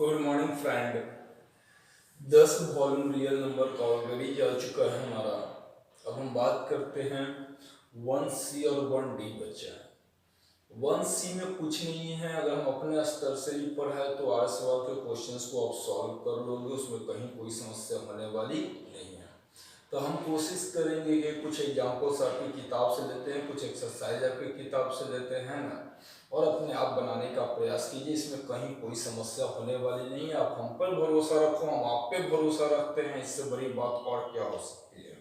Good morning friend. 10 volume real number का already जा चुका है हमारा। अब हम बात करते हैं 1C और 1D बचा है। 1C में कुछ नहीं है, अगर हम अपने स्तर से भी पढ़ाए तो आज सवाल के क्वेश्चंस को आप सॉल्व कर लोगे, उसमें कहीं कोई समस्या होने वाली नहीं है। तो हम कोशिश करेंगे कि कुछ एग्जाम्पल्स आपकी किताब से लेते हैं, कुछ एक्सरसाइज आपकी किताब से लेते हैं ना, और अपने आप बनाने का प्रयास कीजिए। इसमें कहीं कोई समस्या होने वाली नहीं है। आप हम पर भरोसा रखो, हम आप पे भरोसा रखते हैं, इससे बड़ी बात और क्या हो सकती है।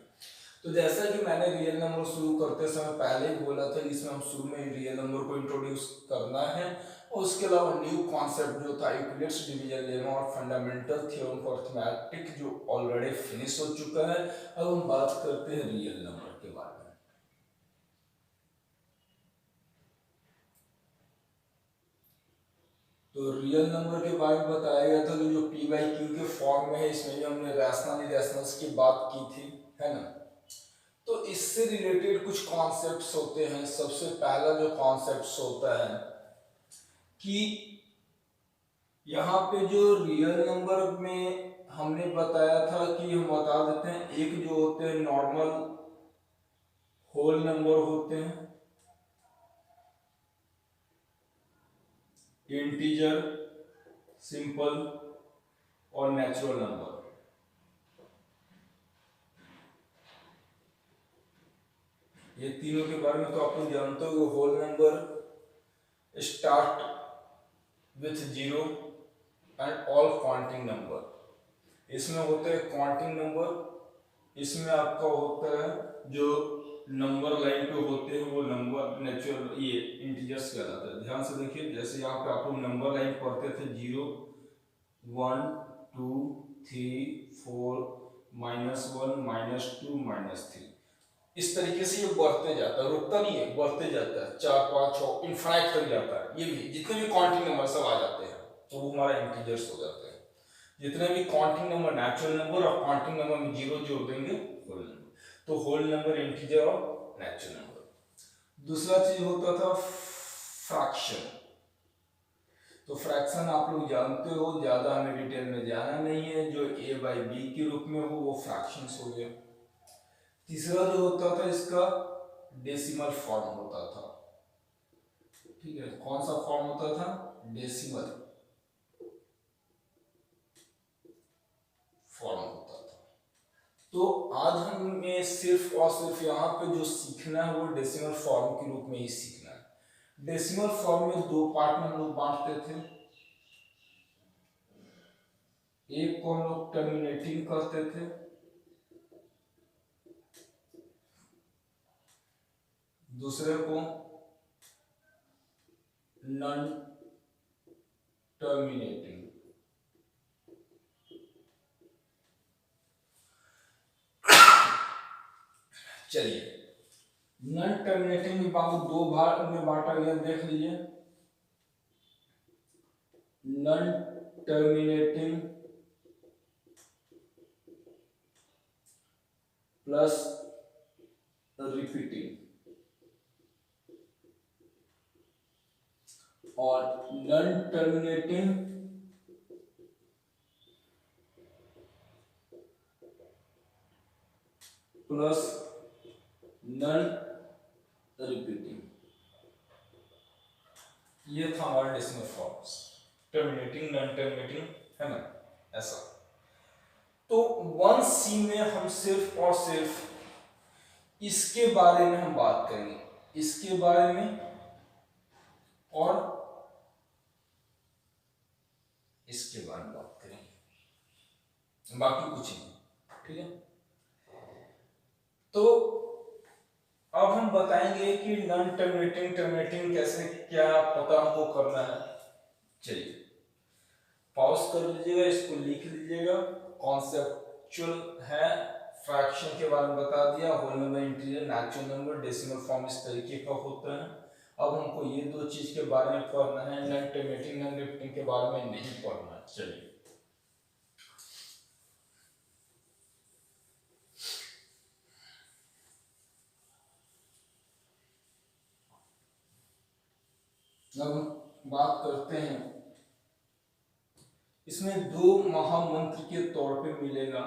तो जैसा कि मैंने रियल नंबर शुरू करते समय पहले ही बोला था कि इसमें हम शुरू में रियल नंबर को इंट्रोड्यूस करना है, और उसके अलावा न्यू कॉन्सेप्ट जो था यूक्लिड्स डिवीजन लेमा और फंडामेंटल थ्योरम फॉर अरिथमेटिक जो ऑलरेडी फिनिश हो चुका है। अब हम बात करते हैं रियल नंबर के बारे में। तो रियल नंबर के बारे में बताया गया था कि जो पी बाई क्यू के फॉर्म में है, इसमें भी हमने रैशनल इरेशनल्स की बात की थी, है ना। तो इससे रिलेटेड कुछ कॉन्सेप्ट्स होते हैं। सबसे पहला जो कॉन्सेप्ट्स होता है कि यहाँ पे जो रियल नंबर में हमने बताया था कि हम बता देते हैं, एक जो होते हैं नॉर्मल होल नंबर होते हैं, इंटीजर, सिंपल और नेचुरल नंबर। ये तीनों के बारे में तो आप लोग जानते हो। Whole number start with 0 and all counting number. इसमें होते हैं काउंटिंग नंबर, इसमें आपका होता है जो नंबर लाइन पे होते हैं वो नंबर नेचुरल ये इंटीजर्स कहलाता है। ध्यान से देखिए, जैसे यहाँ पे आप लोग नंबर लाइन पढ़ते थे 0 1 2 3 4 -1 -2 -3, इस तरीके से ये बढ़ते जाता है, रुकता नहीं है, बढ़ते जाता है, 4 5 6 इनफाइनाइट तक जाता है। ये भी जितने भी काउंटिंग नंबर सब आ जाते हैं तो वो हमारा इंटीजर्स हो जाते हैं। जितने भी काउंटिंग नंबर नेचुरल नंबर और काउंटिंग नंबर में 0 जोड़ देंगे होल नंबर। तो होल नंबर, इंटीजर और नेचुरल नंबर। दूसरा चीज होता था फ्रैक्शन। तो फ्रैक्शन आप लोग जानते हो, ज्यादा हमें डिटेल में जाना नहीं है। जो a बाई बी के रूप में हो वो फ्रैक्शंस हो गया। तीसरा जो होता था इसका डेसिमल फॉर्म होता था। ठीक है, कौन सा फॉर्म होता था? डेसिमल फॉर्म होता था। तो आज हमें सिर्फ और सिर्फ यहाँ पे जो सीखना है वो डेसिमल फॉर्म के रूप में ही सीखना है। डेसिमल फॉर्म में दो पार्ट में हम लोग बांटते थे। एक को हम लोग टर्मिनेटिंग कहते थे, दूसरे को नॉन टर्मिनेटिंग। चलिए, नॉन टर्मिनेटिंग में बाबू दो भाग में बांटा गया, देख लीजिए। नॉन टर्मिनेटिंग प्लस रिपीटिंग, और non terminating plus non repeating. ये था हमारा decimal forms, terminating, non terminating, है ना, ऐसा। तो 1C में हम सिर्फ और सिर्फ इसके बारे में हम बात करेंगे, इसके बारे में और इसके बारे में बात करेंगे, बाकी कुछ नहीं। ठीक है, तो अब हम बताएंगे कि नॉन टर्मिनेटिंग टर्मिनेटिंग कैसे, क्या पता हमको करना है। चलिए पॉज कर लीजिएगा, इसको लिख लीजिएगा। कॉन्सेप्चुअल है, फ्रैक्शन के बारे में बता दिया, whole number, integer, natural number, decimal form इस तरीके का होता है। अब हमको ये दो चीज के बारे में पढ़ना है, नॉन टर्मिनेटिंग नॉन रिपीटिंग के बारे में नहीं पढ़ना। चलिए अब बात करते हैं इसमें दो महामंत्र के तौर पे मिलेगा।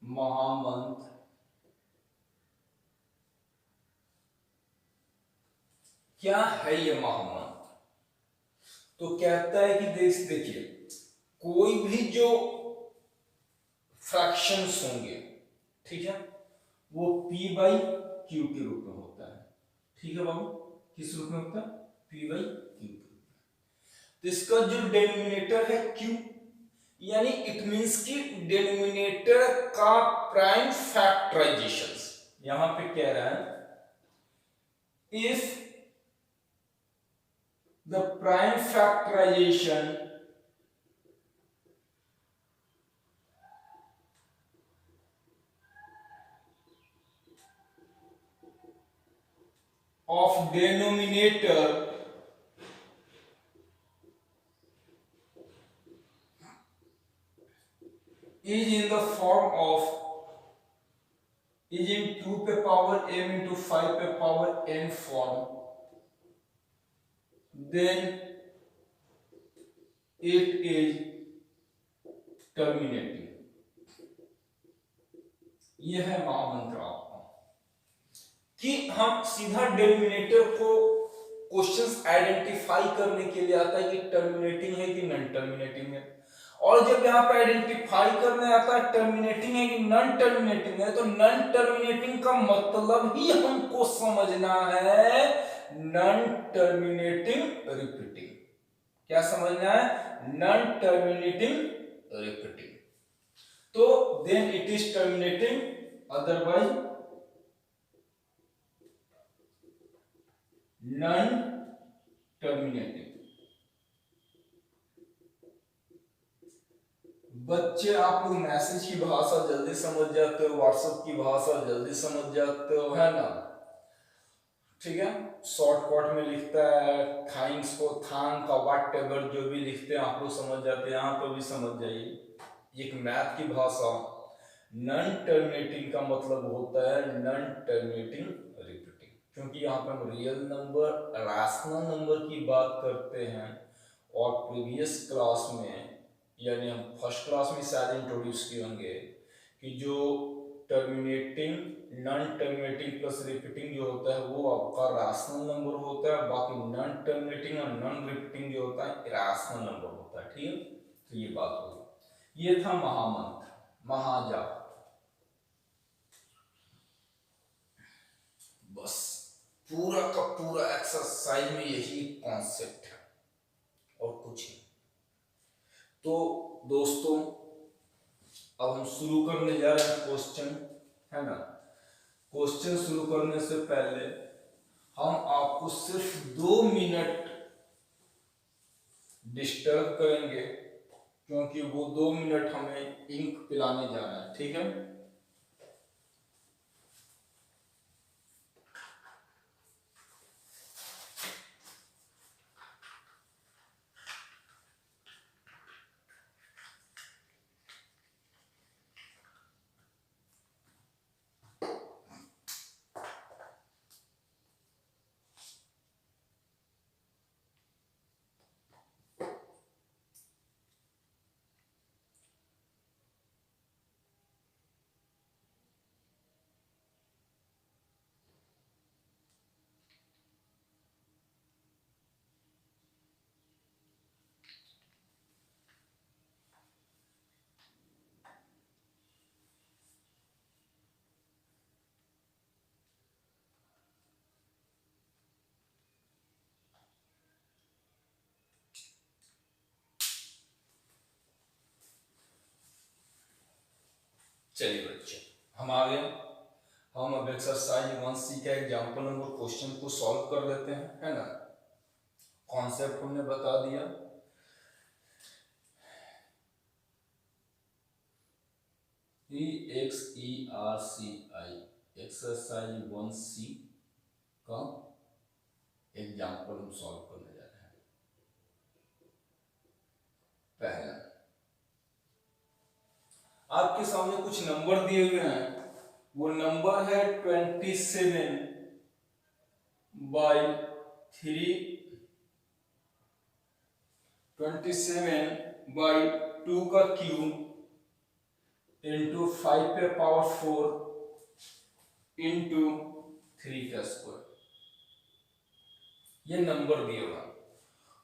महामंत्र क्या है ये महामंत्र? तो कहता है कि देखिए कोई भी जो फ्रैक्शंस होंगे, ठीक है, वो P बाई क्यू के रूप में होता है। ठीक है बाबू, किस रूप में होता है? P बाई क्यू। तो इसका जो डिनोमिनेटर है Q, यानी इट मींस कि डिनोमिनेटर का प्राइम फैक्टराइजेशन यहां पे कह रहा है, if the prime factorization of denominator is in the form of is in 2 पे पावर m into 5 पे power n form, then it is terminating। यह है महामंत्र आपका कि हम सीधा डिनोमिनेटर को क्वेश्चंस आइडेंटिफाई करने के लिए आता है कि टर्मिनेटिंग है कि नॉन टर्मिनेटिंग है, और जब यहाँ पे आइडेंटिफाई करने आता है टर्मिनेटिंग है कि नॉन टर्मिनेटिंग है, तो नॉन टर्मिनेटिंग का मतलब ही हमको समझना है नॉन टर्मिनेटिंग रिपीटिंग। क्या समझना है? Non terminating repeating. तो then it is terminating, otherwise non terminating. बच्चे आप लोग मैसेज की भाषा जल्दी समझ जाते हो, व्हाट्सएप की भाषा जल्दी समझ जाते हो, है ना? ठीक है, शॉर्टकट में लिखता है थैंक्स को थैंक का व्हाट एवर जो भी लिखते हैं आप लोग समझ जाते हैं, यहाँ पर भी समझ जाइए। एक मैथ की भाषा, नॉन टर्मिनेटिंग का मतलब होता है नॉन टर्मिनेटिंग रिपीटिंग, क्योंकि यहाँ पे हम रियल नंबर, रैशनल नंबर की बात करते हैं, और प्रीवियस क्लास में यानी हम फर्स्ट क्लास में शायद इंट्रोड्यूस किए होंगे कि जो terminating, non terminating plus repeating जो होता है वो आपका रैशनल नंबर होता है, बाकी नॉन टर्मिनेटिंग और नॉन रिपीटिंग जो होता है इरेशनल नंबर होता है। ठीक है, तो ये बात होगी। ये था महामंत्र, महाजाप। बस पूरा का पूरा एक्सरसाइज में यही कॉन्सेप्ट है और कुछ नहीं। तो दोस्तों अब हम शुरू करने जा रहे हैं क्वेश्चन, है ना? क्वेश्चन शुरू करने से पहले हम आपको सिर्फ 2 मिनट डिस्टर्ब करेंगे, क्योंकि वो 2 मिनट हमें इंक पिलाने जाना है। ठीक है, चलिए बच्चे हम आ गए। हम अब एक्सरसाइज 1C का एग्जाम्पल नंबर क्वेश्चन को सॉल्व कर लेते हैं, है ना? कॉन्सेप्ट हमने बता दिया। EXERCI एक्सरसाइज 1C का एग्जाम्पल हम सॉल्व करने जा रहे हैं। पहला, आपके सामने कुछ नंबर दिए हुए हैं, वो नंबर है 27 बाई 3 27/2 का क्यूब इंटू 5 पे पावर 4 इंटू 3 का स्क्वायर, ये नंबर दिया हुआ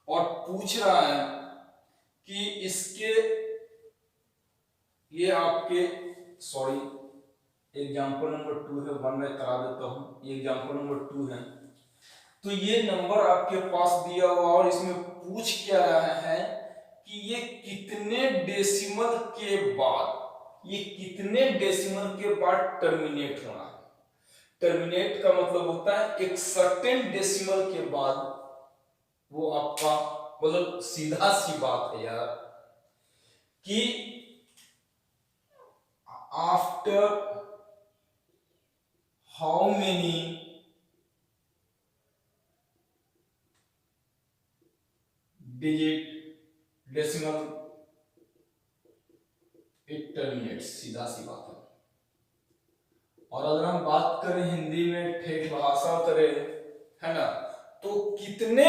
और पूछ रहा है कि इसके, ये आपके सॉरी एग्जाम्पल नंबर 2 है, वन मैं करा देता हूं, ये एग्जाम्पल नंबर 2 है। तो ये नंबर आपके पास दिया हुआ और इसमें पूछ क्या रहा है कि ये कितने डेसिमल के बाद, ये कितने डेसिमल के बाद टर्मिनेट होना है। टर्मिनेट का मतलब होता है एक सर्टेन डेसिमल के बाद वो आपका, मतलब सीधा सी बात है यार कि after how many digit decimal it terminates, सीधा सी बात है। और अगर हम बात करें हिंदी में ठेठ भाषा करें, है ना, तो कितने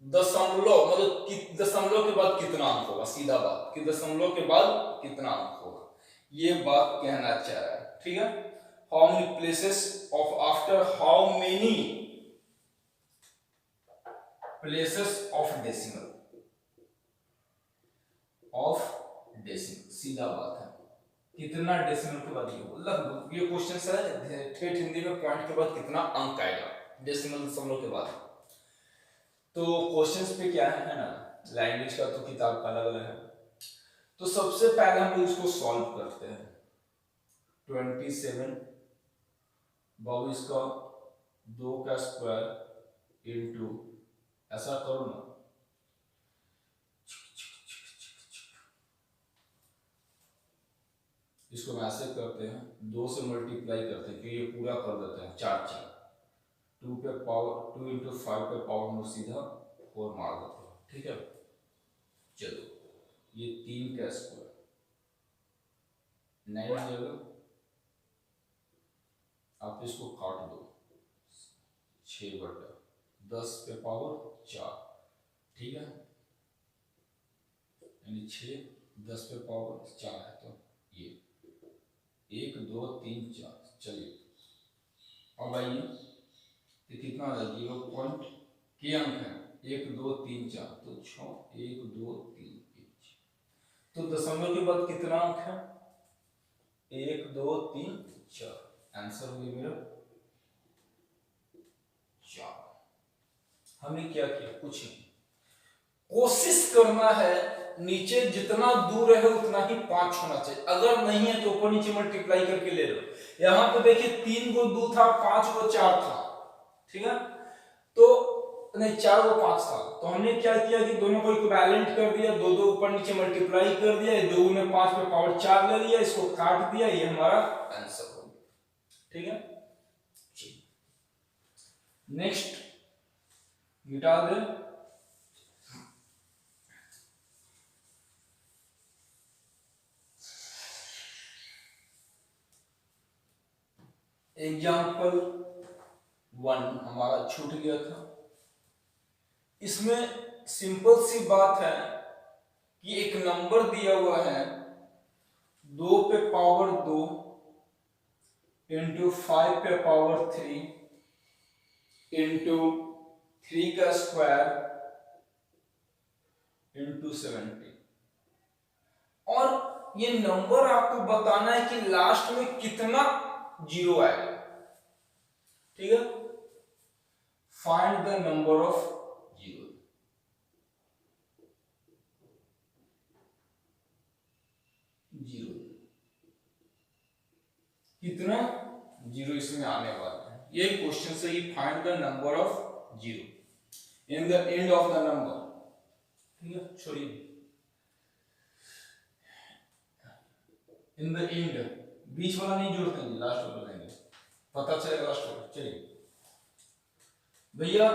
दशमलव, मतलब दशमलव के बाद कितना अंक होगा, सीधा बात कि दशमलव के बाद कितना अंक होगा, ये बात कहना चाह रहा है। ठीक है, how many places of, after how many places of decimal, सीधा बात है कितना डेसिमल के बाद ये होगा। लगभग ये क्वेश्चन है ठेठ हिंदी में, पॉइंट के बाद कितना अंक आएगा डेसिमल दशमलव के बाद। तो क्वेश्चंस पे क्या है ना, लैंग्वेज का तो किताब का अलग अलग है। तो सबसे पहले हम लोग इसको सॉल्व करते हैं। 27 बाबू इसका 2 का स्क्वायर इंटू, ऐसा करो ना, इसको हम ऐसे करते हैं, 2 से मल्टीप्लाई करते हैं, कि ये पूरा कर देते हैं 4 4, 2 पे पावर 2 इंटू 5 पे पावर हम सीधा 4 मार देते हैं। ठीक है, चलो ये 3 का स्क्वायर 9 हो जाएगा, आप इसको काट दो, 6/10 पे पावर 4। ठीक है, यानी 6 10 पे पावर 4 है, तो ये 1 2 3 4। चलिए अब आइए कि कितना आ जाएगा, 0 पॉइंट के अंक है 1 2 3 4, तो 6 1 2 3 1 6। तो दशमलव के बाद कितना अंक है, 1 2 3 4, आंसर हो गया मेरा 4। हमने क्या किया, कुछ नहीं, कोशिश करना है नीचे जितना दूर है उतना ही 5 होना चाहिए, अगर नहीं है तो ऊपर नीचे मल्टीप्लाई करके ले लो। यहां पे देखिए 3 को 2 था, 5 को 4 था। ठीक है, तो नहीं 4 को 5 था, तो हमने क्या किया कि दोनों को इक्विवेलेंट कर दिया, 2 2 ऊपर नीचे मल्टीप्लाई कर दिया, 2 ने 5 पे पावर 4 ले लिया, इसको काट दिया, ये हमारा आंसर हो गया। ठीक है, नेक्स्ट मिटा दे, एग्जाम्पल 1 हमारा छूट गया था। इसमें सिंपल सी बात है कि एक नंबर दिया हुआ है 2 पे पावर 2 इंटू 5 पे पावर 3 इंटू 3 का स्क्वायर इंटू 70, और ये नंबर आपको बताना है कि लास्ट में कितना जीरो आएगा। ठीक है, find the number of zero, zero कितना जीरो इसमें आने वाला है, ये क्वेश्चन से ही find the number of zero in the end of the number. ठीक है, छोड़िए, इन द एंड बीच वाला नहीं जोड़ते हैं, लास्ट वाला लेंगे, पता चलेगा लास्ट वाला। चलिए भैया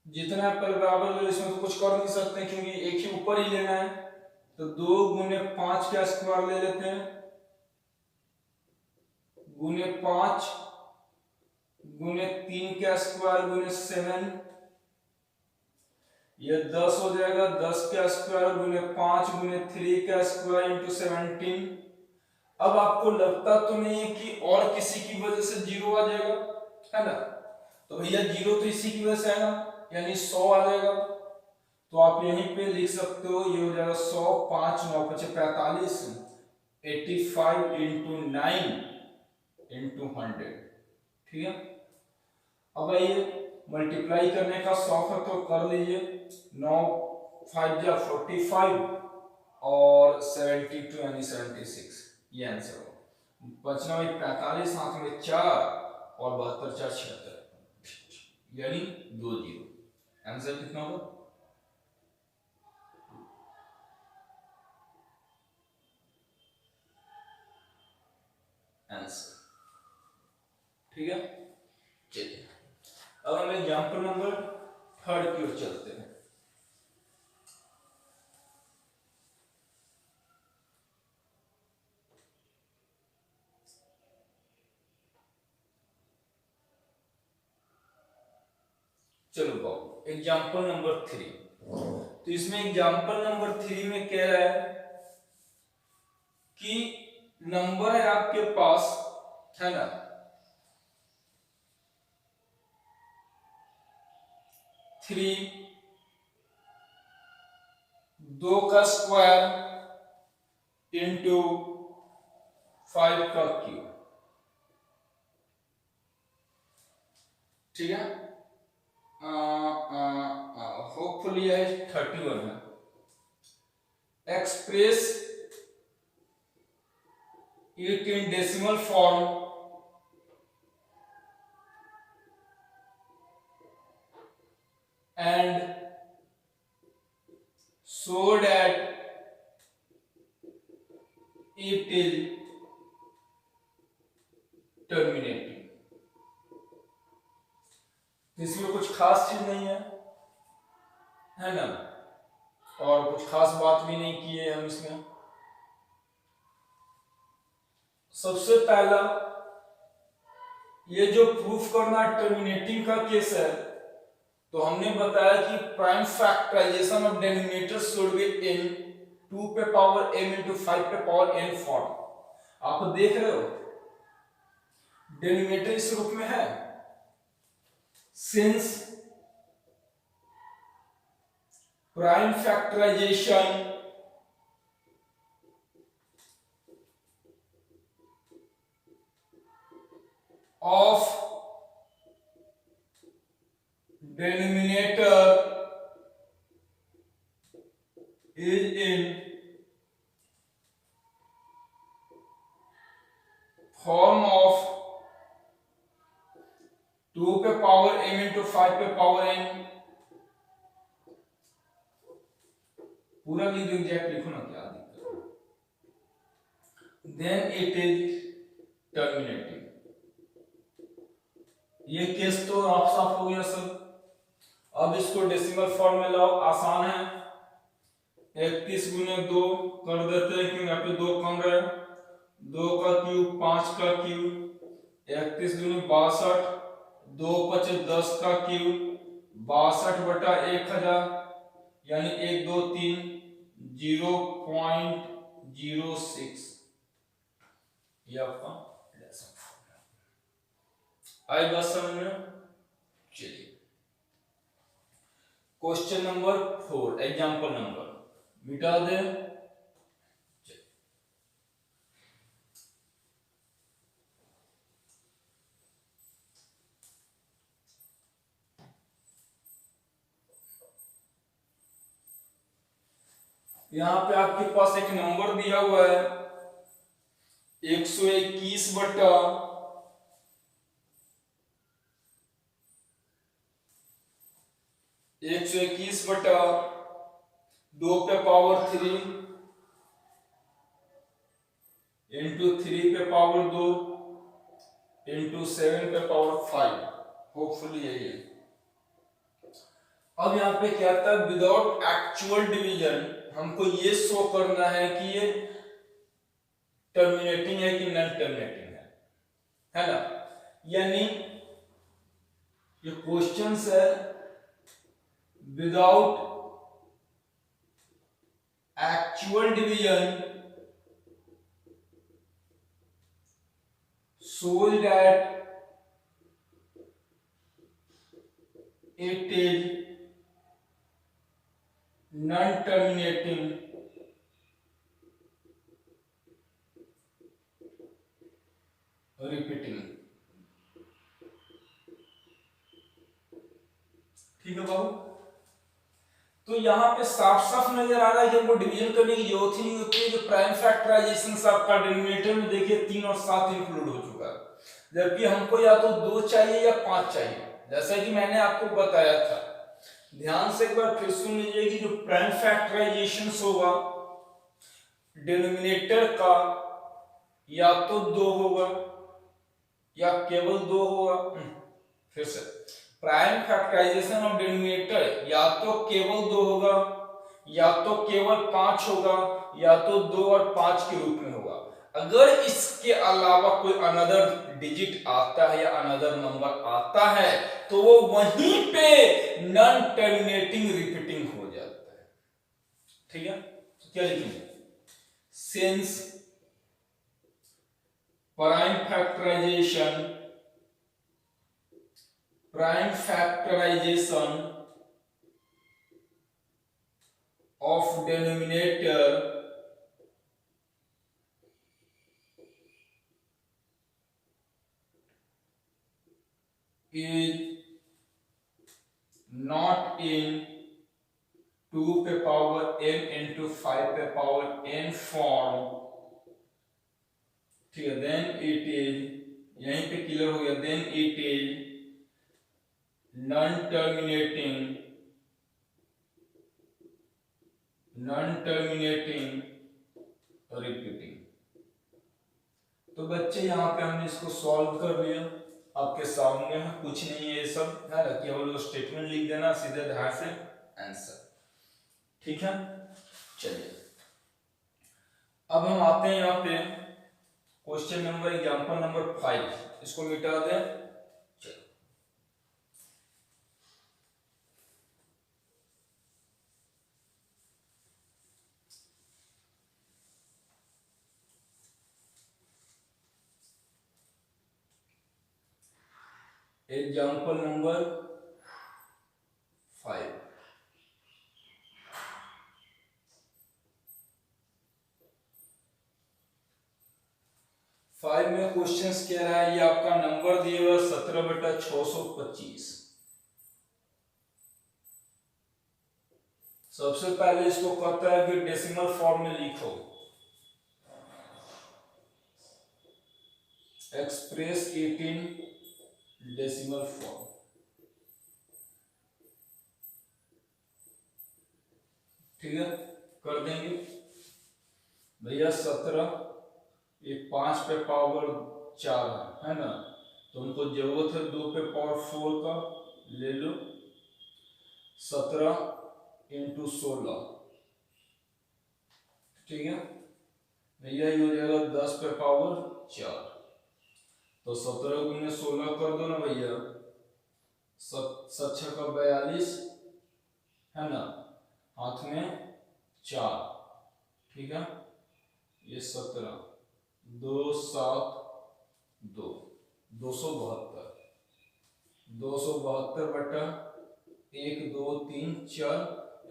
जितना एप्पल बराबर ले, इसमें तो कुछ कर नहीं सकते क्योंकि एक ही ऊपर ही लेना है, तो 2 गुने 5 का स्क्वायर ले लेते हैं, गुने 5 गुने 3 का स्क्वायर गुने 7, ये 10 हो जाएगा, 10 का स्क्वायर गुने 5 गुने 3 का स्क्वायर इंटू 17। अब आपको लगता तो नहीं है कि और किसी की वजह से जीरो आ जाएगा, है ना? तो भैया जीरो तो इसी की वजह से आएगा, यानी 100 आ जाएगा। तो आप यहीं पे लिख सकते हो, ये हो जाएगा 100, 5 9 5 45, 85 इंटू 9 इंटू 100। ठीक है, अब ये मल्टीप्लाई करने का शौक है तो कर लीजिए। 9 5 जा 45 और 72 यानी 76, ये आंसर हो। बचना भाई 45, हाथ में 4 और 72 4 76 यानी 2 जीरो। आंसर कितना होगा? आंसर। ठीक है, चलिए अब हम एग्जाम्पल नंबर 3 की ओर चलते हैं। चलो बाबू, एग्जाम्पल नंबर 3। तो इसमें एग्जाम्पल नंबर 3 में कह रहा है कि नंबर है आपके पास, है ना, 3, 2 का स्क्वायर इंटू 5 का क्यूब। ठीक है, होपफुली यह 31 है। Express it in decimal form and so that it is terminating। इसमें कुछ खास चीज नहीं है ना, और कुछ खास बात भी नहीं की है हम इसमें। सबसे पहला ये जो प्रूफ करना टर्मिनेटिंग का केस है, तो हमने बताया कि prime factorization of denominator should be in 2 पे पावर m इंटू 5 पे पावर n फॉर्म। आप देख रहे हो डिनोमिनेटर इस रूप में है, since prime factorization of denominator is in form of 2 पे पावर m इंटू 5 पे पावर n। पूरा लिख दो, एग्जैक्ट लिखो ना, क्या दिक्कत है। Then it is terminating. ये केस तो आप साफ हो गया सब। अब इसको डेसिमल फॉर्म में लाओ, आसान है। 31 गुने 2 कर देते हैं क्योंकि यहाँ पे 2 कम रहे। 2 का क्यूब 5 का क्यूब, 31 गुने 62, 2 5 10 का क्यूब, 62 बटा 1000 यानी 1 2 3 0.06। ये आपका आई बात समझ में? चलिए क्वेश्चन नंबर 4, एग्जांपल नंबर मिटा दे। यहां पे आपके पास एक नंबर दिया हुआ है 121 बटा 121 बटा 2 पे पावर 3 इंटू 3 पे पावर 2 इंटू 7 पे पावर 5। होपफुली यही है। अब यहाँ पे क्या था, विदाउट एक्चुअल डिवीजन हमको ये शो करना है कि ये टर्मिनेटिंग है कि नॉन टर्मिनेटिंग है ना। यानी ये क्वेश्चन है without actual division shows that it is non-terminating repeating। ठीक है बाबू, तो यहाँ पे साफ साफ नजर आ रहा है कि हमको डिवीजन करने की जरूरत ही नहीं होती है। जो प्राइम फैक्टराइजेशन से आपका डिनोमिनेटर में देखिए 3 और 7 इंक्लूड हो चुका है, जबकि हमको या तो 2 चाहिए या 5 चाहिए। जैसा कि मैंने आपको बताया था, ध्यान से एक बार फिर सुन लीजिए कि जो प्राइम फैक्टराइजेशन होगा डिनोमिनेटर का या तो 2 होगा या केवल 2 होगा। फिर से प्राइम फैक्टराइजेशन ऑफ डिनोमिनेटर या तो केवल 2 होगा या तो केवल 5 होगा या तो 2 और 5 के रूप में होगा। अगर इसके अलावा कोई अनदर डिजिट आता है या अनदर नंबर आता है तो वो वहीं पे नॉन टर्मिनेटिंग रिपीटिंग हो जाता है। ठीक है, तो क्या लिखेंगे? Since prime factorization of denominator is not in 2 पे पावर n into 5 पे पावर n फॉर्म। ठीक है, देन इट इज, यहीं पे क्लियर हो गया, then it is non terminating repeating. तो बच्चे यहाँ पे हमने इसको सॉल्व कर लिया, आपके सामने है, कुछ नहीं है ये सब है ना, केवल स्टेटमेंट लिख देना सीधे धार से आंसर। ठीक है, चलिए अब हम आते हैं यहाँ पे क्वेश्चन नंबर एग्जांपल नंबर 5, इसको मिटा दें। एग्जांपल नंबर 5, में क्वेश्चंस कह रहा है, ये आपका नंबर दिया हुआ 17/625। सबसे पहले इसको कहता है कि डेसिमल फॉर्म में लिखो, express it in decimal form. ठीक है, कर देंगे भैया। 17 ये 5 पे पावर 4 है ना, तो उनको जरूरत है 2 पे पावर 4 का, ले लो 17 इंटू 16। ठीक है भैया, ये हो जाएगा 10 पे पावर 4। तो 17 गुने 16 कर दो ना भैया, 7 का 42 है ना, हाथ में 4। ठीक है, ये 17 2 7 2 272 बटा 1 2 3 4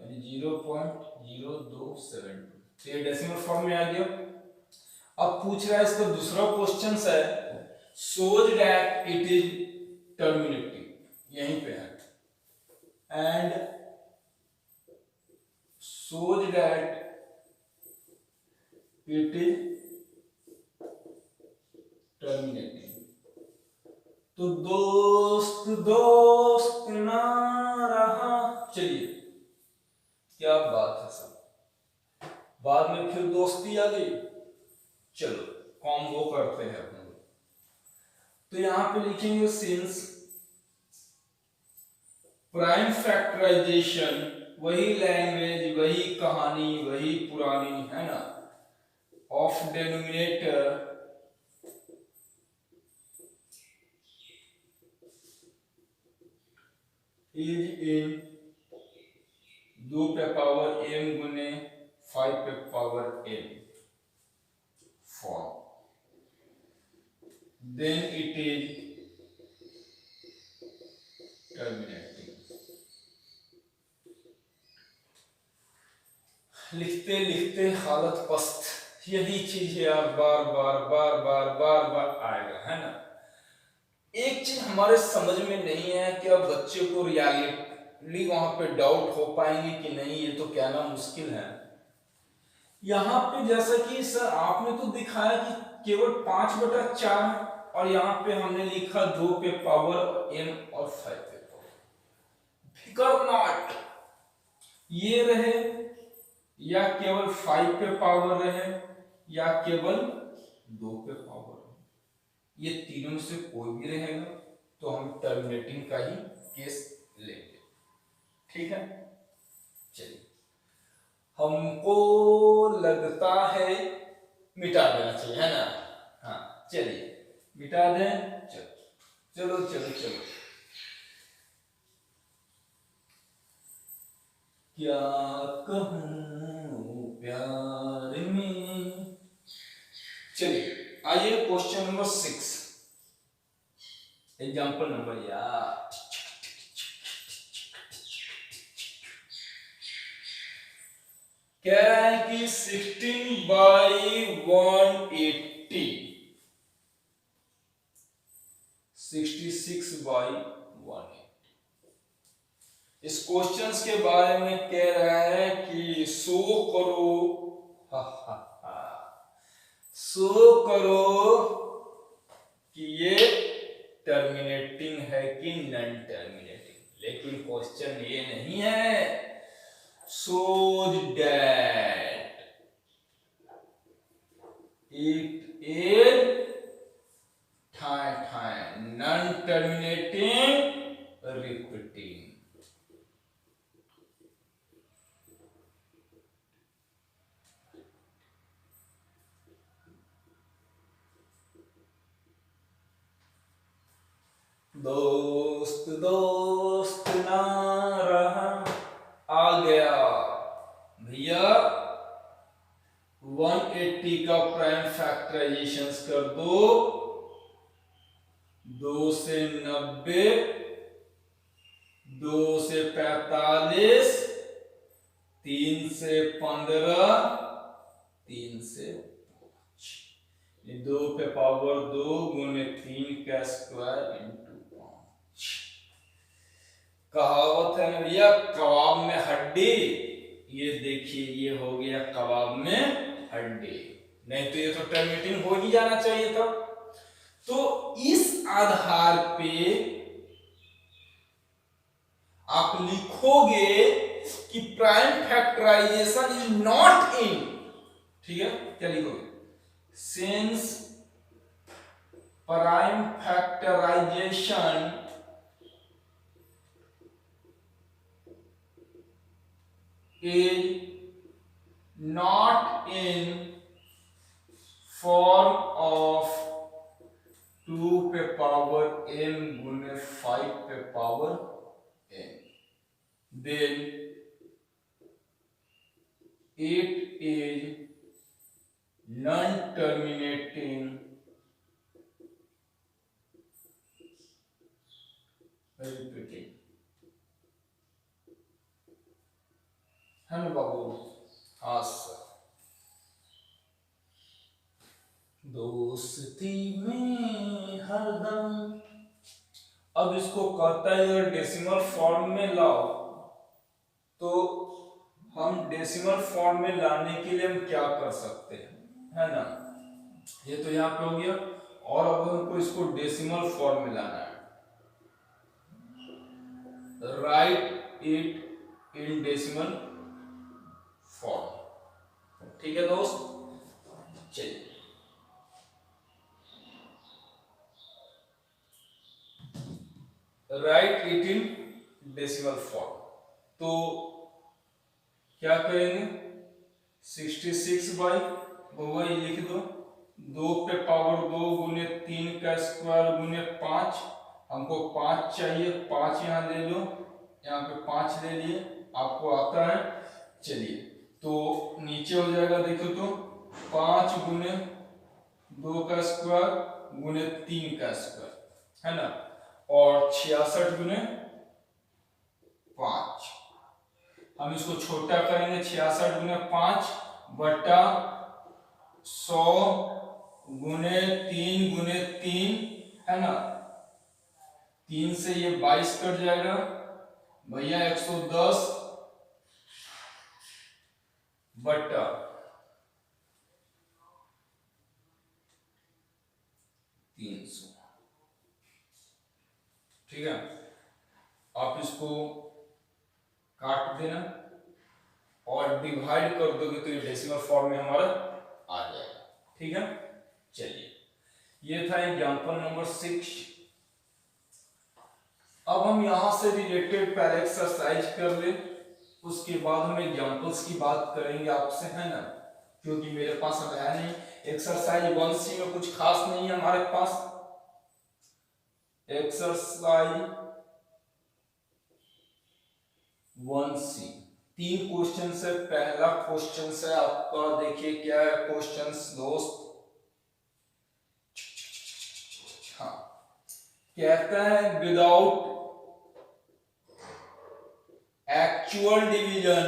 यानी 0.0272। तो ये डेसिमल फॉर्म में आ गया। अब पूछ रहा है, इसका दूसरा क्वेश्चन है, shows that it is terminating, यहीं पे है, and shows that it is terminating। तो दोस्त ना रहा। चलिए, क्या बात है सब, बाद में फिर दोस्ती आ गई। चलो कॉम्बो करते हैं अपने। तो यहां पे लिखेंगे सिंस प्राइम फैक्टराइजेशन, वही लैंग्वेज, वही कहानी, वही पुरानी है ना, ऑफ डिनोमिनेटर इज इन 2 पे पावर m गुने 5 पे power n form, then it is terminating. लिखते लिखते हालत पस्त, यही चीज यार बार बार बार बार बार बार आएगा, है ना। एक चीज हमारे समझ में नहीं है कि अब बच्चे को रियलिटी वहां पे डाउट हो पाएंगे कि नहीं, ये तो कहना मुश्किल है। यहाँ पे जैसा कि सर आपने तो दिखाया कि केवल 5/4 और यहाँ पे हमने लिखा 2 पे पावर m और 5 पे पावर, फिकर नॉट ये रहे या केवल 5 पे पावर रहे या केवल 2 पे पावर, ये तीनों में से कोई भी रहेगा तो हम टर्मिनेटिंग का ही केस लेंगे, ठीक है। चलिए, हमको लगता है मिटा देना चाहिए, है ना। हाँ चलिए मिटा दें। चलो चलो चलो चलो, क्या कहूं प्यार में। चलिए आइए क्वेश्चन नंबर 6, एग्जाम्पल नंबर यार कह रहा है कि 16/180, 66/180। इस क्वेश्चंस के बारे में कह रहा है कि शो करो, हा हा हा, शो करो कि ये टर्मिनेटिंग है कि नॉन टर्मिनेटिंग। लेकिन क्वेश्चन ये नहीं है shows that it is non-terminating repeating। दोस्त दोस्त ना रहा, आ गया भैया 180 का प्राइम फैक्टराइजेशन कर दो, 2 से 90, 2 से 45, 3 से 15, 3 से 5, 2 पे पावर 2 गुने 3 का स्क्वायर इंटू 5। कहावत है ना भैया, कबाब में हड्डी, ये देखिए ये हो गया कबाब में हड्डी, नहीं तो ये तो टर्मिनेटिंग हो ही जाना चाहिए था। तो इस आधार पे आप लिखोगे कि prime factorization is not in, ठीक है। क्या लिखोगे, सिंस प्राइम फैक्टराइजेशन is not in form of 2 पे पावर m गुने 5 पे power n, then it is non-terminating repeating, है ना बाबू। हाँ सर, दोस्ती में हरदम। अब इसको कहता है अगर डेसिमल फॉर्म में लाओ, तो हम डेसिमल फॉर्म में लाने के लिए हम क्या कर सकते हैं, है ना। ये तो यहाँ पे हो गया, और अब हमको इसको डेसिमल फॉर्म में लाना है, right it in decimal form, ठीक है दोस्त। चलिए right it in decimal form, तो क्या करेंगे, 66 बाई वही लिख दो, 2 पे पावर 2 गुने 3 का स्क्वायर गुने 5, हमको 5 चाहिए, 5 यहाँ ले लो, यहाँ पे 5 ले लिए, आपको आता है। चलिए तो नीचे हो जाएगा, देखो तो 5 गुने 2 का स्क्वायर गुने 3 का स्क्वायर है ना, और 66 गुने 5। हम इसको छोटा करेंगे, 66 गुने 5 बटा 100 गुने 3 है ना, 3 से ये 22 कट जाएगा भैया, 110 बटा 300। ठीक है, आप इसको काट देना और डिवाइड कर दोगे तो ये डेसिमल फॉर्म में हमारा आ जाएगा। ठीक है, चलिए ये था एग्जांपल नंबर 6। अब हम यहां से रिलेटेड पहले एक्सरसाइज कर ले, उसके बाद हम एग्जांपल्स की बात करेंगे आपसे, है ना, क्योंकि मेरे पास अब है नहीं। एक्सरसाइज 1C में कुछ खास नहीं है हमारे पास। एक्सरसाइज 1C 3 क्वेश्चन है। पहला क्वेश्चन है आपका, देखिए क्या है क्वेश्चन दोस्त। हाँ, कहता है without actual division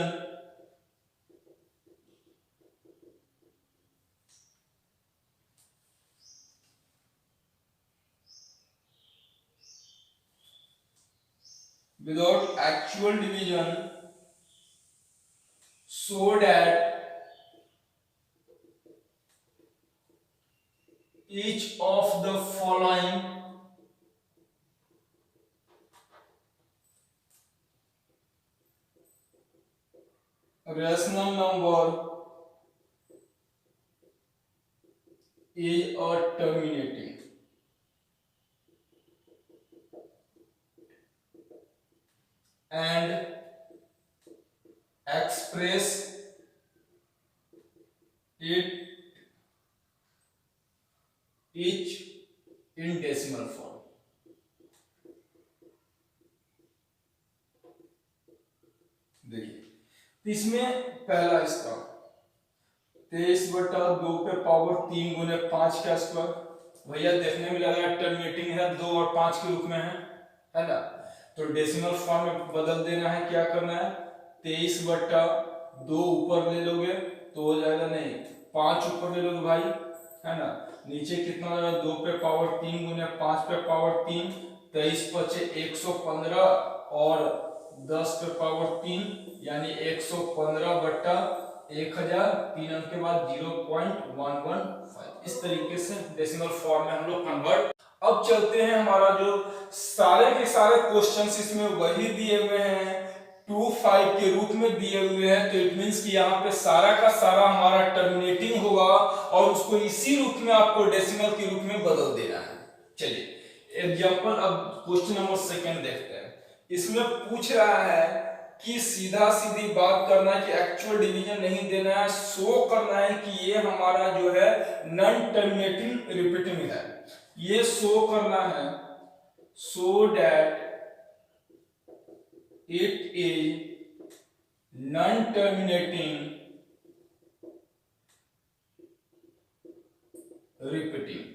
so that each of the following rational number is a terminating and express it each in decimal form। देखिए इसमें पहला इसका 23/2 पे पावर 3 गुने 5 का स्क्वायर, भैया देखने में लग रहा है टर्मिनेटिंग है, 2 और 5 के रूप में है ना, तो डेसिमल फॉर्म में बदल देना है। क्या करना है, 23/2 ऊपर ले लोगे तो हो जाएगा, नहीं 5 ऊपर ले लोगे भाई, है ना, नीचे कितना हो जाएगा, 2 पे पावर 3 गुने 5 पे पावर 3, 23 बचे 115 और 10 पे पावर 3 यानी 115 बट्टा 1000, 3 अंक के बाद 0.115। इस तरीके से डेसिमल फॉर्म में हम लोग कन्वर्ट। अब चलते हैं, हमारा जो सारे के सारे क्वेश्चंस इसमें वही दिए हुए हैं, 2-5 के रूप में दिए हुए हैं, तो इट मींस कि यहाँ पे सारा का सारा हमारा टर्मिनेटिंग होगा और उसको इसी रूप में आपको डेसिमल के रूप में बदल देना है। चलिए एग्जांपल, अब क्वेश्चन नंबर 2 देखते हैं। इसमें पूछ रहा है कि सीधा सीधी बात करना है कि एक्चुअल डिवीजन नहीं देना है, शो करना है कि ये हमारा जो है नॉन टर्मिनेटिंग रिपीटिंग है, ये शो करना है, so that it is non terminating repeating.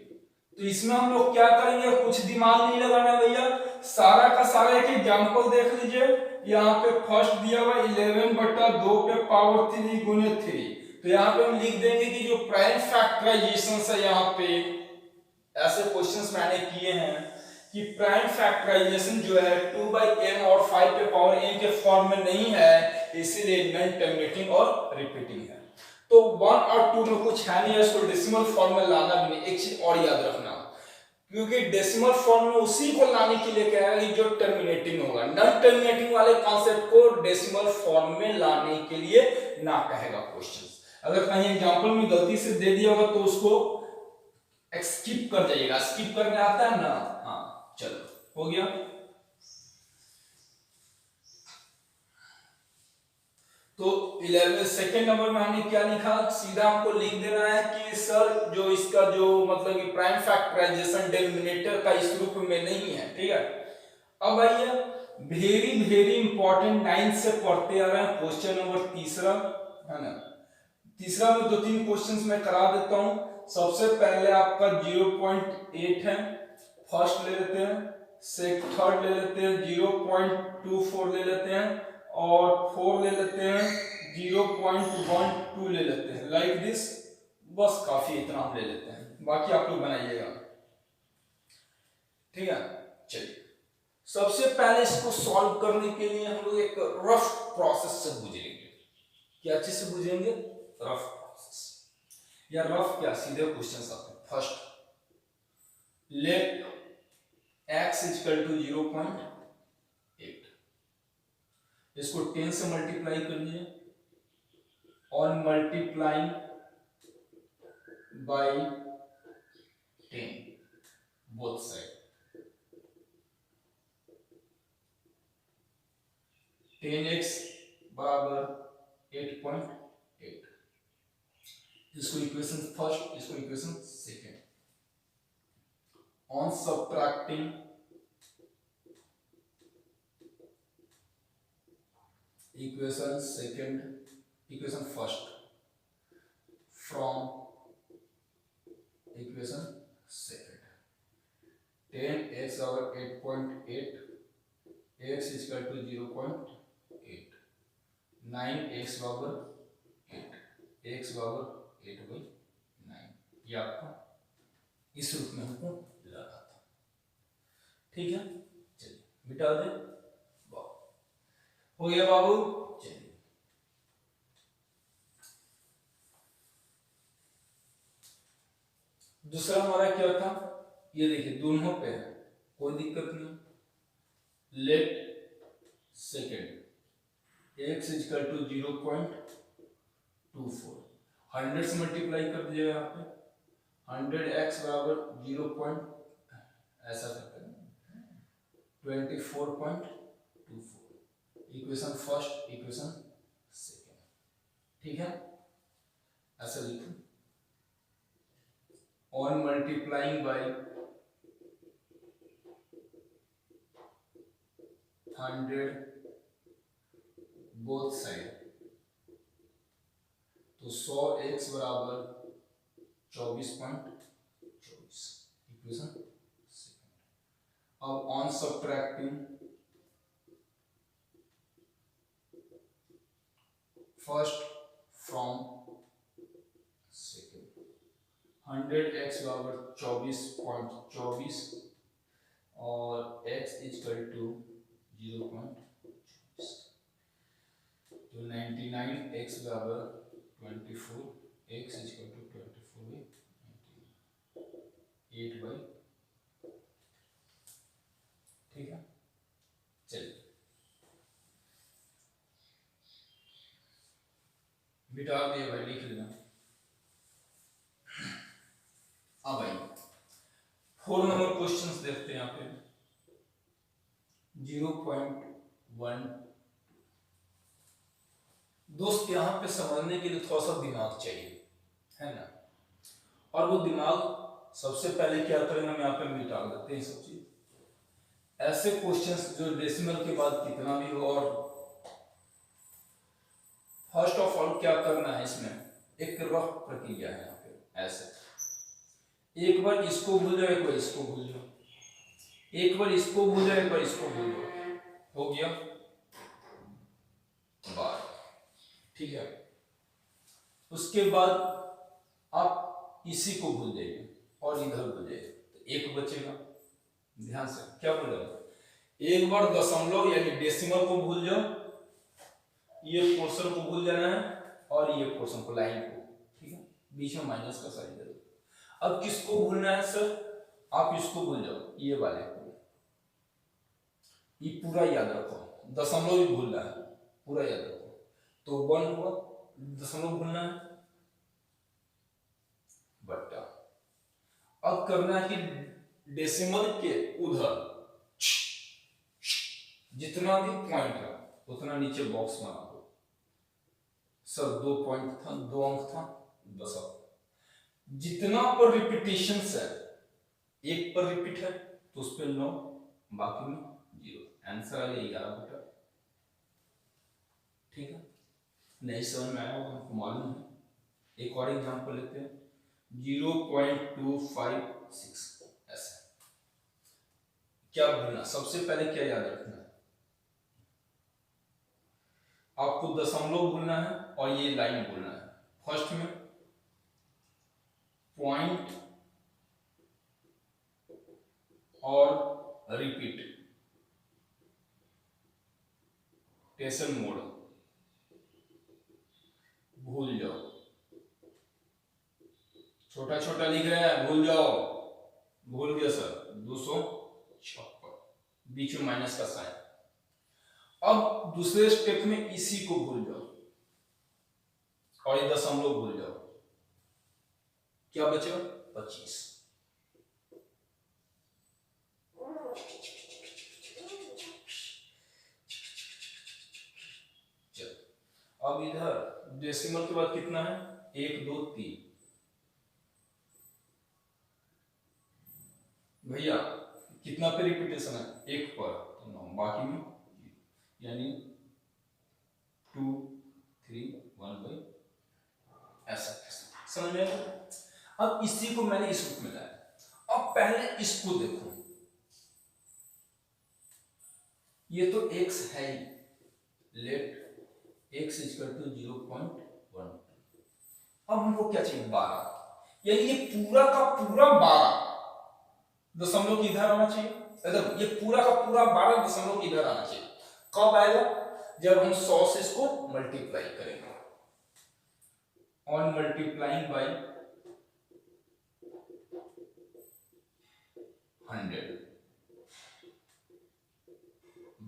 तो इसमें हम लोग क्या करेंगे, कुछ दिमाग नहीं लगाना भैया, सारा का सारा एक एग्जांपल देख लीजिए। यहाँ पे फर्स्ट दिया हुआ 11/2 पे पावर 3 गुने 3, तो यहाँ पे हम लिख देंगे कि जो प्राइम फैक्टराइजेशन है, यहाँ पे ऐसे क्वेश्चंस मैंने किए हैं कि प्राइम फैक्टराइजेशन जो है 2/n और 5 पे पावर n के फॉर्म में नहीं है, इसीलिए नॉन टर्मिनेटिंग और रिपीटिंग है। तो 1 और 2 में कुछ है नहीं, इसको डेसिमल फॉर्म में लाना भी नहीं। एक चीज और याद रखना, क्योंकि डेसिमल फॉर्म में उसी को लाने के लिए कह रहा है जो टर्मिनेटिंग होगा, नॉन टर्मिनेटिंग वाले कॉन्सेप्ट को डेसिमल फॉर्म में लाने के लिए ना कहेगा क्वेश्चन। अगर कहीं एग्जांपल में गलती से दे दिया होगा तो उसको स्किप कर जाइएगा। स्किप करने आता है ना, हाँ चलो हो गया। तो 11 सेकेंड नंबर में हमने क्या लिखा, सीधा हमको लिख देना है कि सर जो इसका जो मतलब कि प्राइम फैक्टराइजेशन डिनोमिनेटर का इस रूप में नहीं है। ठीक है, अब आइए वेरी वेरी इंपॉर्टेंट 9 से पढ़ते आ रहे हैं क्वेश्चन नंबर 3। है ना। तीसरा में 2-3 क्वेश्चंस मैं करा देता हूं। सबसे पहले आपका 0.8 है, फर्स्ट ले लेते हैं, थर्ड ले लेते हैं 0.24 ले लेते हैं, और 4 ले लेते हैं, 0.12 ले लेते हैं, लाइक दिस। बस काफी, इतना हम ले लेते हैं, बाकी आप लोग बनाइएगा, ठीक है। चलिए, सबसे पहले इसको सॉल्व करने के लिए हम लोग एक रफ प्रोसेस से गुजरेंगे। क्या चीज से गुजरेंगे? रफ प्रोसेस, या रफ क्या, सीधे क्वेश्चन आते हैं। First, let x equal to 0.8, इसको 10 से मल्टीप्लाई कर लीजिए, on multiplying by 10 both side, 10x बराबर 8.8, इसको इक्वेशन फर्स्ट, इसको equation second. On subtracting equation second, equation first from equation second, 10x बराबर 8.8, x इक्वल टू 0.8, 9x बराबर 8, x बराबर 8/9, ये आपका इस रूप में हमको लगा था, ठीक है। चलिए मिटा दे, हो गया बाबू। चलिए, दूसरा हमारा क्या था, ये देखिए दोनों पे है, कोई दिक्कत नहीं। Let second x equal to 0.24, 100 से मल्टीप्लाई कर दीजिएगा यहाँ पे, 100x बराबर 0. ऐसा करते हैं 24.24, इक्वेशन फर्स्ट, इक्वेशन सेकेंड, ठीक है। ऐसा लिखो, on multiplying bye 100 both side, तो 100x बराबर 24.24, इक्वेशन सेकेंड। अब on subtracting first from second, 100x बराबर 24.24 और x इक्वल टू 0.24, तो 99x बराबर 24, x इक्वल टू 24/8, ठीक है। चलिए बिटा दिए भाई, लिख लेना। अब भाई 4 नंबर क्वेश्चंस देखते हैं यहाँ पे, 0.1। दोस्त यहाँ पे समझने के लिए थोड़ा सा दिमाग चाहिए, है ना। और वो दिमाग सबसे पहले क्या करेंगे, हम यहाँ पे मिटा देते हैं सब चीज। ऐसे क्वेश्चंस जो डेसिमल के बाद कितना भी हो, और फर्स्ट ऑफ ऑल क्या करना है, इसमें एक रफ प्रक्रिया है यहाँ पे। ऐसे एक बार इसको भूल जाओ, एक बार इसको भूल जाओ, एक बार इसको भूल जाओ, एक बार इसको भूल जाओ, हो गया बार, ठीक है। उसके बाद आप इसी को भूल जाइए और इधर भूल जाइए, तो एक बचेगा। ध्यान से क्या भूल जाओ, एक बार दशमलव यानी डेसिमल को भूल जाओ, ये पोर्शन को भूल जाना है, और ये पोर्शन को, लाइन को, ठीक है। बीच में माइनस का साइन दे दो। अब किसको भूलना है सर, आप इसको भूल जाओ, ये वाले को, ये पूरा याद रखो, दशमलव भी भूलना है, पूरा याद रखो। तो 1 हुआ, दशमलव भूलना है, बट्टा। अब करना है कि डेसिमल के उधर जितना भी पॉइंट है उतना नीचे बॉक्स बना दो। सर 2 पॉइंट था, 2 अंक था, 10 अंक। जितना पर रिपीटेशन है, एक पर रिपीट है तो उस पर 9, बाकी में 0। आंसर आ गया 11 बेटा, ठीक है। नहीं समझ में आया होगा, हमको मालूम है। एक और एग्जांपल लेते हैं, 0.256 ऐसे। क्या भूलना, सबसे पहले क्या याद रखना है, आपको दशमलव भूलना है और ये लाइन भूलना है। फर्स्ट में पॉइंट और रिपीट टेशन मोड भूल जाओ, छोटा छोटा लिख रहे हैं, भूल जाओ, भूल गया सर, 256, बीच में माइनस का साइन। अब दूसरे स्टेप में इसी को भूल जाओ और ये दशमलव भूल जाओ, क्या बचेगा, 25। अब इधर डेसिमल के बाद कितना है, 1 2 3, भैया कितना पे रिपीटेशन है, 1 पर, तो 9, बाकी में यानी 2 3 1 बाई ऐसा। समझ में आया? अब इसी को मैंने इस रूप में लाया। अब पहले इसको देखो, ये तो x है ही, लेट x इक्वल टू 0.1। अब हमको क्या चाहिए, 12, यानी ये पूरा का पूरा 12 दशमलव की इधर आना चाहिए, मतलब ये पूरा का पूरा 12 दशमलव की इधर आना चाहिए। कब आएगा, जब हम 100 से इसको मल्टीप्लाई करेंगे। On multiplying bye 100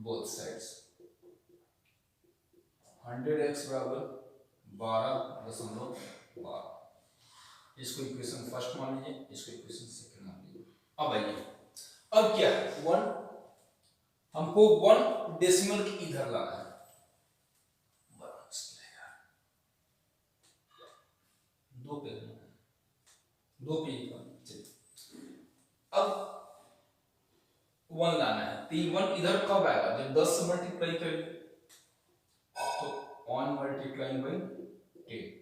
both sides, 100x बराबर 12.12। इसको इक्वेशन फर्स्ट मान लीजिए, इसको इक्वेशन सेकंड मान लीजिए। अब आइए, अब क्या है, 1, हमको 1 डेसिमल की इधर लाना है, दो पे अब 1 लाना है, तो 1 इधर कब आएगा, जब 10 से मल्टीप्लाई करेंगे, तो ऑन मल्टीप्लाइंग बाई 10,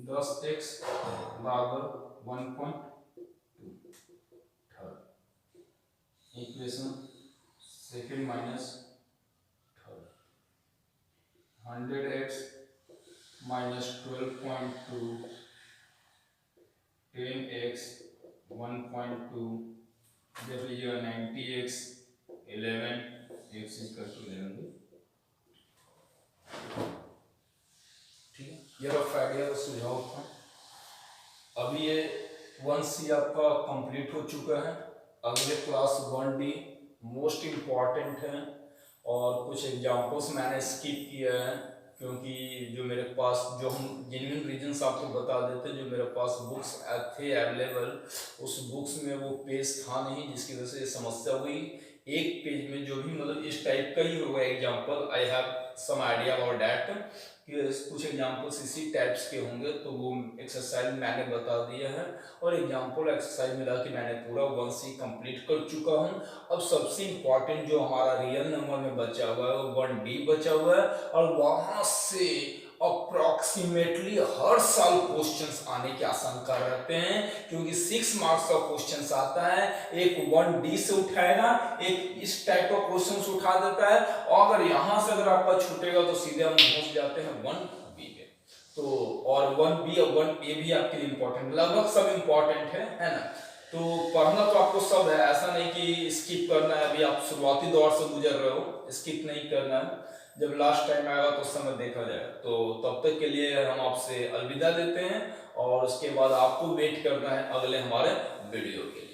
दस एक्स बराबर 1.2, third equation second minus third, 100x minus 12.2, 10x 1.2, देख लीजिएगा 90x 11x इक्वल टू 11। ठीक है, ये रफ आइडिया का सुझाव था। अभी ये 1C आपका कंप्लीट हो चुका है। अगले क्लास 1D मोस्ट इम्पॉर्टेंट है, और कुछ एग्जाम्पल्स मैंने स्किप किया है, क्योंकि जो मेरे पास, जो हम जेन्युइन रीजंस आपको बता देते, जो मेरे पास बुक्स थे अवेलेबल, उस बुक्स में वो पेज था नहीं, जिसकी वजह से समस्या हुई। एक पेज में जो भी मतलब इस टाइप का ही होगा example, I have some idea about that, कि कुछ एग्जाम्पल्स इसी टाइप्स के होंगे, तो वो एक्सरसाइज मैंने बता दिया है, और एग्जाम्पल एक्सरसाइज मिला कि मैंने पूरा 1C कंप्लीट कर चुका हूँ। अब सबसे इम्पॉर्टेंट जो हमारा रियल नंबर में बचा हुआ है वो 1D बचा हुआ है, और वहां से अप्रॉक्सीमेटली हर साल क्वेश्चंस आने की आशंका रहते हैं, क्योंकि 6 मार्क्स का क्वेश्चंस आता है, एक 1D से उठाएगा, एक इस टाइप का क्वेश्चंस उठा देता है, और अगर यहां से अगर आपका छूटेगा तो सीधे हम पहुंच जाते हैं 1B में। तो और 1B और 1A भी आपके लिए इंपॉर्टेंट, लगभग सब इंपॉर्टेंट है ना। तो पढ़ना तो आपको सब है, ऐसा नहीं कि स्किप करना है, अभी आप शुरुआती दौर से गुजर रहे हो, स्किप नहीं करना है, जब लास्ट टाइम आएगा तो उस समय देखा जाएगा। तो तब तक के लिए हम आपसे अलविदा देते हैं, और उसके बाद आपको वेट करना है अगले हमारे वीडियो के लिए।